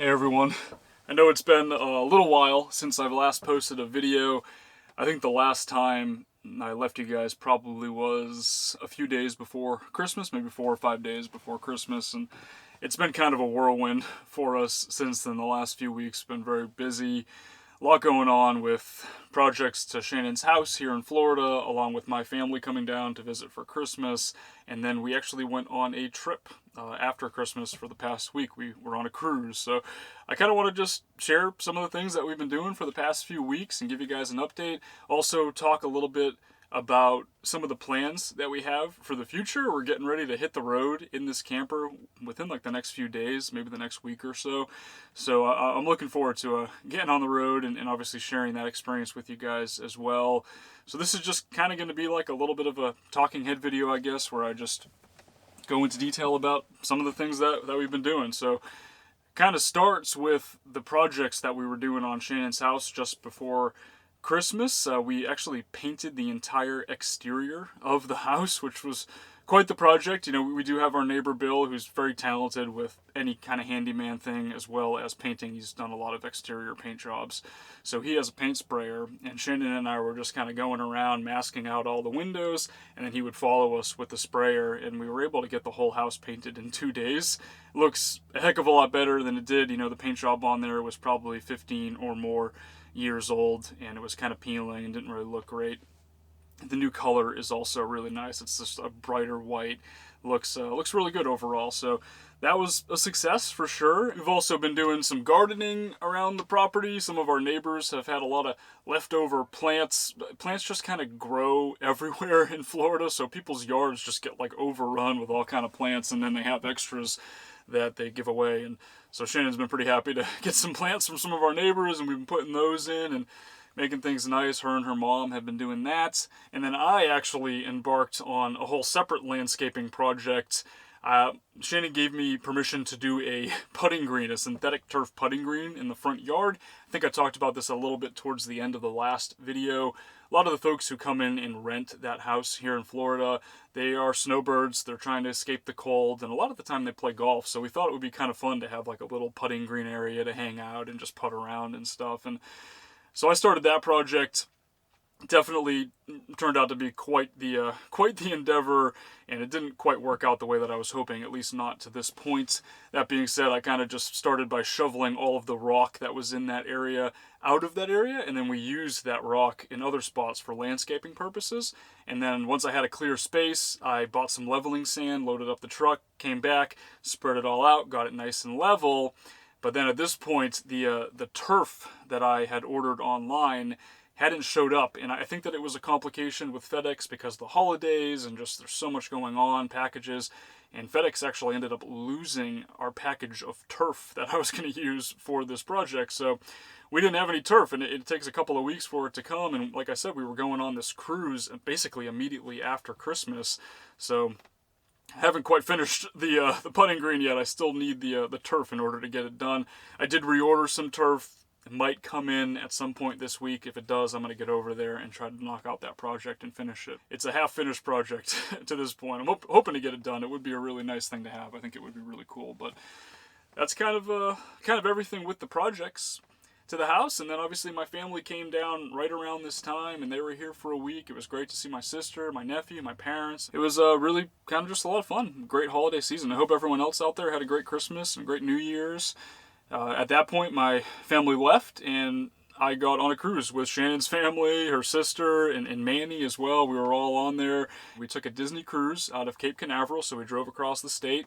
Hey everyone, I know it's been a little while since I've last posted a video. I think the last time I left you guys probably was a few days before Christmas, maybe 4 or 5 days before Christmas, and it's been kind of a whirlwind for us since then. The last few weeks been very busy. A lot going on with projects to Shannon's house here in Florida, along with my family coming down to visit for Christmas. And then we actually went on a trip after Christmas for the past week. We were on a cruise. So I kind of want to just share some of the things that we've been doing for the past few weeks and give you guys an update. Also talk a little bit about some of the plans that we have for the future. We're getting ready to hit the road in this camper within like the next few days, maybe the next week or so. So I'm looking forward to getting on the road and obviously sharing that experience with you guys as well. So this is just kind of going to be like a little bit of a talking head video, I guess, where I just go into detail about some of the things that we've been doing. So kind of starts with the projects that we were doing on Shannon's house just before Christmas. We actually painted the entire exterior of the house, which was quite the project. You know, we do have our neighbor Bill, who's very talented with any kind of handyman thing as well as painting. He's done a lot of exterior paint jobs. So he has a paint sprayer, and Shannon and I were just kind of going around masking out all the windows, and then he would follow us with the sprayer, and we were able to get the whole house painted in 2 days. It looks a heck of a lot better than it did. You know, the paint job on there was probably 15 or more years old, and it was kind of peeling and didn't really look great. The new color is also really nice. It's just a brighter white. Looks really good overall. So that was a success for sure. We've also been doing some gardening around the property. Some of our neighbors have had a lot of leftover plants. Plants just kind of grow everywhere in Florida, so people's yards just get like overrun with all kind of plants, and then they have extras that they give away. And so Shannon's been pretty happy to get some plants from some of our neighbors, and we've been putting those in and making things nice. Her and her mom have been doing that. And then I actually embarked on a whole separate landscaping project. Shannon gave me permission to do a putting green, a synthetic turf putting green in the front yard. I think I talked about this a little bit towards the end of the last video. A lot of the folks who come in and rent that house here in Florida, they are snowbirds. They're trying to escape the cold, and a lot of the time they play golf. So we thought it would be kind of fun to have like a little putting green area to hang out and just putt around and stuff. And so I started that project. Definitely turned out to be quite the endeavor, and it didn't quite work out the way that I was hoping, at least not to this point. That being said, I kind of just started by shoveling all of the rock that was in that area out of that area, and then we used that rock in other spots for landscaping purposes. And then once I had a clear space, I bought some leveling sand, loaded up the truck, came back, spread it all out, got it nice and level. But then at this point, the turf that I had ordered online hadn't showed up, and I think that it was a complication with FedEx because of the holidays and just there's so much going on, packages, and FedEx actually ended up losing our package of turf that I was going to use for this project. So we didn't have any turf, and it takes a couple of weeks for it to come. And like I said, we were going on this cruise basically immediately after Christmas, so I haven't quite finished the putting green yet. I still need the turf in order to get it done. I did reorder some turf. It might come in at some point this week. If it does, I'm going to get over there and try to knock out that project and finish it. It's a half-finished project to this point. I'm hoping to get it done. It would be a really nice thing to have. I think it would be really cool. But that's kind of everything with the projects to the house. And then obviously my family came down right around this time, and they were here for a week. It was great to see my sister, my nephew, my parents. It was really kind of just a lot of fun. Great holiday season. I hope everyone else out there had a great Christmas and great New Year's. At that point, my family left, and I got on a cruise with Shannon's family, her sister, and Manny as well. We were all on there. We took a Disney cruise out of Cape Canaveral, so we drove across the state,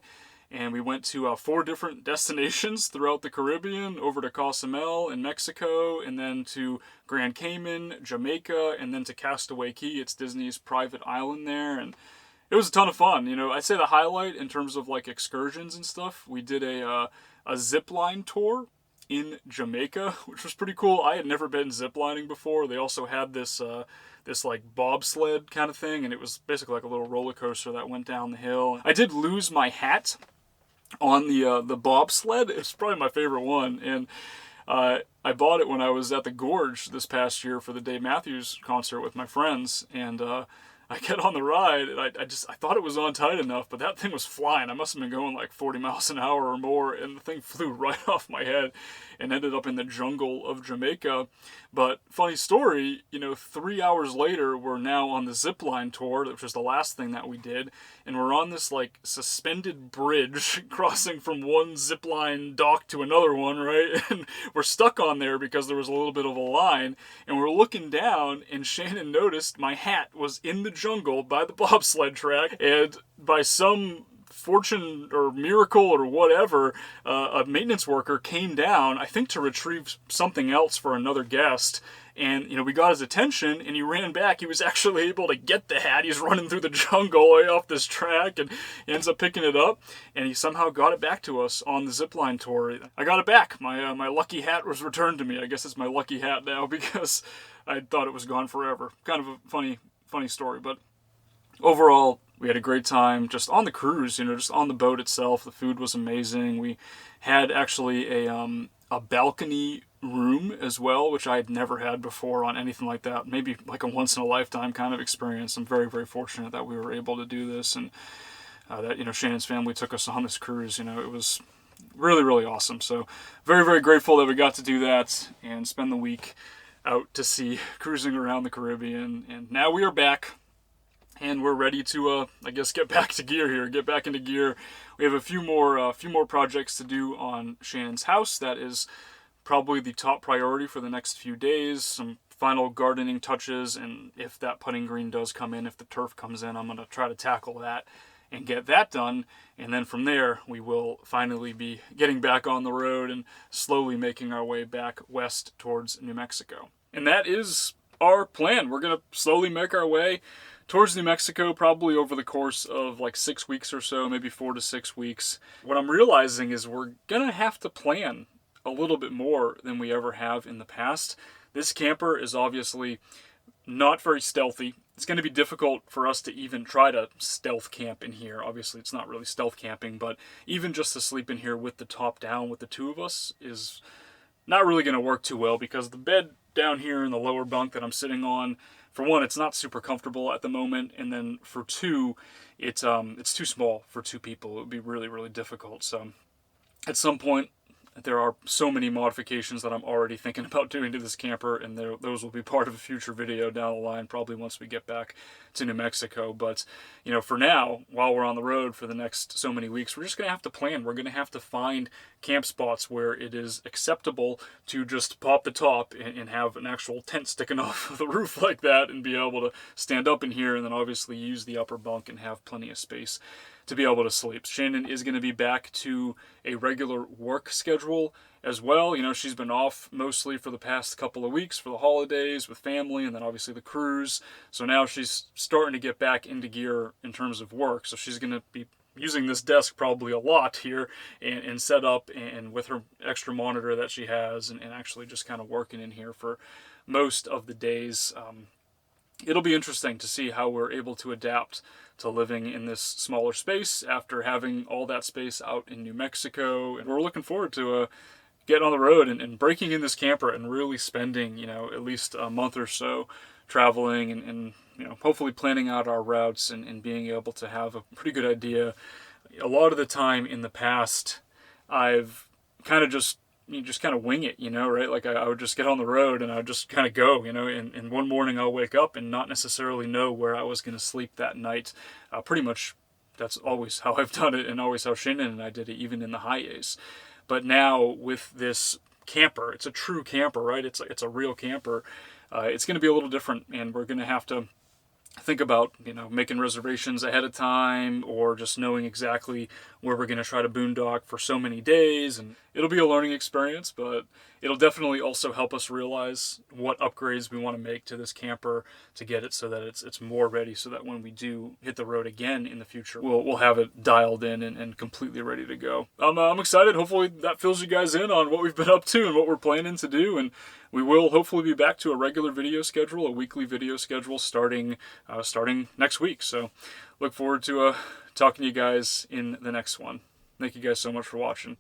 and we went to 4 different destinations throughout the Caribbean, over to Cozumel in Mexico, and then to Grand Cayman, Jamaica, and then to Castaway Cay. It's Disney's private island there, and it was a ton of fun. You know, I'd say the highlight in terms of like excursions and stuff, we did a zip line tour in Jamaica, which was pretty cool. I had never been ziplining before. They also had this like bobsled kind of thing, and it was basically like a little roller coaster that went down the hill. I did lose my hat on the bobsled. It's probably my favorite one, and I bought it when I was at the Gorge this past year for the Dave Matthews concert with my friends, and I get on the ride, and I thought it was on tight enough, but that thing was flying. I must have been going like 40 miles an hour or more, and the thing flew right off my head and ended up in the jungle of Jamaica. But funny story, 3 hours later, we're now on the zipline tour, which was the last thing that we did, and we're on this like suspended bridge crossing from one zipline dock to another one, right? And we're stuck on there because there was a little bit of a line, and we're looking down, and Shannon noticed my hat was in the jungle by the bobsled track, and by some fortune or miracle or whatever, a maintenance worker came down, I think to retrieve something else for another guest. And, we got his attention, and he ran back. He was actually able to get the hat. He's running through the jungle way off this track, and he ends up picking it up, and he somehow got it back to us on the zipline tour. I got it back. My lucky hat was returned to me. I guess it's my lucky hat now because I thought it was gone forever. Kind of a funny story, but overall, we had a great time just on the cruise, just on the boat itself. The food was amazing. We had actually a balcony room as well, which I had never had before on anything like that. Maybe like a once in a lifetime kind of experience. I'm very, very fortunate that we were able to do this, and that Shannon's family took us on this cruise. It was really, really awesome. So very, very grateful that we got to do that and spend the week out to sea, cruising around the Caribbean. And now we are back. And we're ready to, I guess, get back to gear here. Get back into gear. We have a few more projects to do on Shannon's house. That is probably the top priority for the next few days. Some final gardening touches, and if that putting green does come in, if the turf comes in, I'm going to try to tackle that and get that done. And then from there, we will finally be getting back on the road and slowly making our way back west towards New Mexico. And that is our plan. We're going to slowly make our way towards New Mexico, probably over the course of like 6 weeks or so, maybe 4 to 6 weeks. What I'm realizing is we're going to have to plan a little bit more than we ever have in the past. This camper is obviously not very stealthy. It's going to be difficult for us to even try to stealth camp in here. Obviously, it's not really stealth camping, but even just to sleep in here with the top down with the two of us is not really going to work too well, because the bed down here in the lower bunk that I'm sitting on, for one, it's not super comfortable at the moment, and then for two, it's too small for two people. It would be really, really difficult. So at some point, there are so many modifications that I'm already thinking about doing to this camper, and those will be part of a future video down the line, probably once we get back to New Mexico. But, for now, while we're on the road for the next so many weeks, we're just going to have to plan. We're going to have to find camp spots where it is acceptable to just pop the top and have an actual tent sticking off of the roof like that, and be able to stand up in here, and then obviously use the upper bunk and have plenty of space to be able to sleep. Shannon is going to be back to a regular work schedule as well. She's been off mostly for the past couple of weeks for the holidays with family, and then obviously the cruise. So now she's starting to get back into gear in terms of work. So she's going to be using this desk probably a lot here, and set up, and with her extra monitor that she has, and actually just kind of working in here for most of the days. It'll be interesting to see how we're able to adapt to living in this smaller space after having all that space out in New Mexico. And we're looking forward to getting on the road and breaking in this camper and really spending, at least a month or so traveling, and hopefully planning out our routes and being able to have a pretty good idea. A lot of the time in the past, I've kind of just kind of wing it, right? Like I would just get on the road and I would just kind of go, and one morning I'll wake up and not necessarily know where I was going to sleep that night. Pretty much that's always how I've done it, and always how Shannon and I did it, even in the high A's. But now with this camper, it's a true camper, right? It's a real camper. It's going to be a little different, and we're going to have to think about, making reservations ahead of time, or just knowing exactly where we're going to try to boondock for so many days. And it'll be a learning experience, but it'll definitely also help us realize what upgrades we want to make to this camper to get it so that it's more ready, so that when we do hit the road again in the future, we'll have it dialed in and completely ready to go. I'm excited. Hopefully that fills you guys in on what we've been up to and what we're planning to do, and we will hopefully be back to a regular video schedule, a weekly video schedule starting next week. So look forward to talking to you guys in the next one. Thank you guys so much for watching.